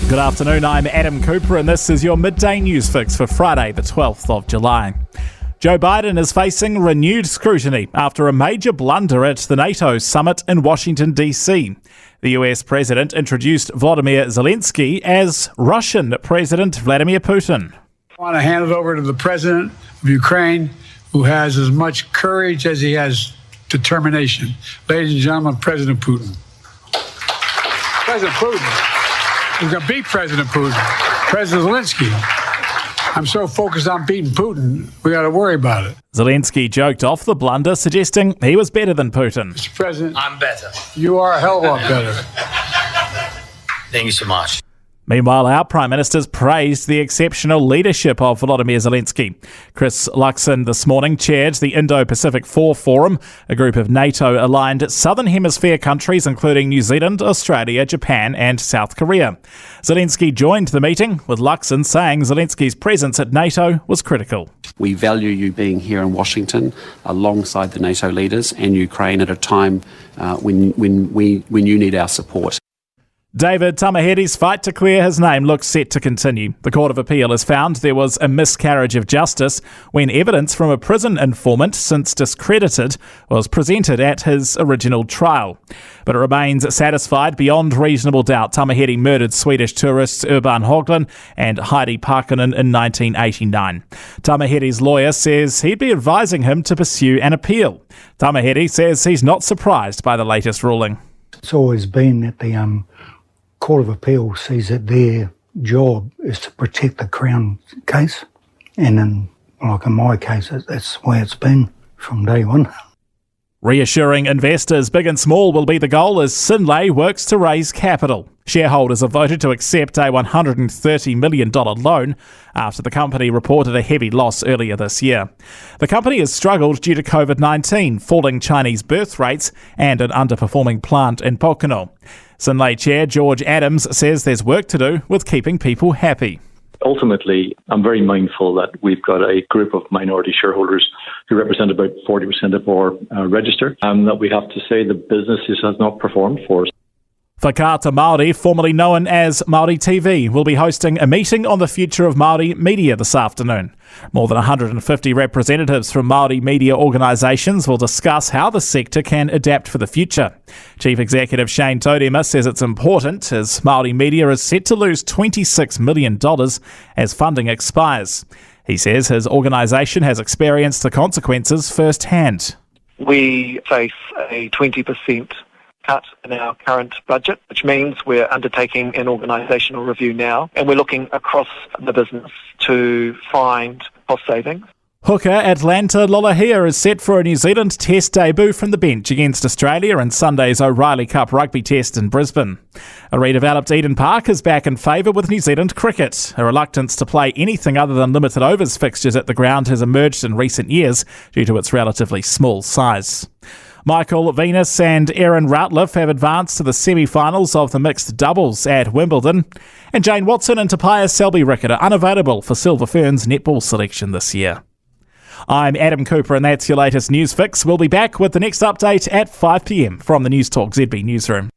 Good afternoon, I'm Adam Cooper and this is your midday news fix for Friday the 12th of July. Joe Biden is facing renewed scrutiny after a major blunder at the NATO summit in Washington, D.C. The US president introduced Volodymyr Zelensky as Russian President Vladimir Putin. I want to hand it over to the president of Ukraine, who has as much courage as he has determination. Ladies and gentlemen, President Putin. President Putin. We're going to beat President Putin. President Zelensky. I'm so focused on beating Putin, we got to worry about it. Zelensky joked off the blunder, suggesting he was better than Putin. Mr. President, I'm better. You are a hell of a lot better. Thank you so much. Meanwhile, our Prime Minister's praised the exceptional leadership of Volodymyr Zelensky. Chris Luxon this morning chaired the Indo-Pacific 4 Forum, a group of NATO-aligned Southern Hemisphere countries including New Zealand, Australia, Japan and South Korea. Zelensky joined the meeting, with Luxon saying Zelensky's presence at NATO was critical. We value you being here in Washington alongside the NATO leaders and Ukraine at a time when you need our support. David Tomah's fight to clear his name looks set to continue. The Court of Appeal has found there was a miscarriage of justice when evidence from a prison informant, since discredited, was presented at his original trial. But it remains satisfied beyond reasonable doubt Tomah murdered Swedish tourists Urban Höglund and Heidi Parkkonen in 1989. Tomah's lawyer says he'd be advising him to pursue an appeal. Tomah says he's not surprised by the latest ruling. It's always been that the Court of Appeal sees that their job is to protect the Crown case, and in my case, that's the way it's been from day one. Reassuring investors big and small will be the goal as Sunlay works to raise capital. Shareholders have voted to accept a $130 million loan after the company reported a heavy loss earlier this year. The company has struggled due to COVID-19, falling Chinese birth rates and an underperforming plant in Pocono. Sunlay Chair George Adams says there's work to do with keeping people happy. Ultimately, I'm very mindful that we've got a group of minority shareholders who represent about 40% of our register, and that we have to say the business has not performed for us. Whakaata Māori, formerly known as Māori TV, will be hosting a meeting on the future of Mii Media this afternoon. More than 150 representatives from Mii Media organisations will discuss how the sector can adapt for the future. Chief Executive Shane Todema says it's important as Mii Media is set to lose $26 million as funding expires. He says his organisation has experienced the consequences firsthand. We face a 20% cut in our current budget, which means we're undertaking an organisational review now, and we're looking across the business to find cost savings. Hooker Atlanta Lolohea is set for a New Zealand Test debut from the bench against Australia in Sunday's O'Reilly Cup rugby test in Brisbane. A redeveloped Eden Park is back in favour with New Zealand cricket. A reluctance to play anything other than limited overs fixtures at the ground has emerged in recent years due to its relatively small size. Michael Venus and Aaron Routliffe have advanced to the semi-finals of the mixed doubles at Wimbledon. And Jane Watson and Topias Selby-Rickett are unavailable for Silver Ferns netball selection this year. I'm Adam Cooper and that's your latest news fix. We'll be back with the next update at 5 p.m. from the Newstalk ZB newsroom.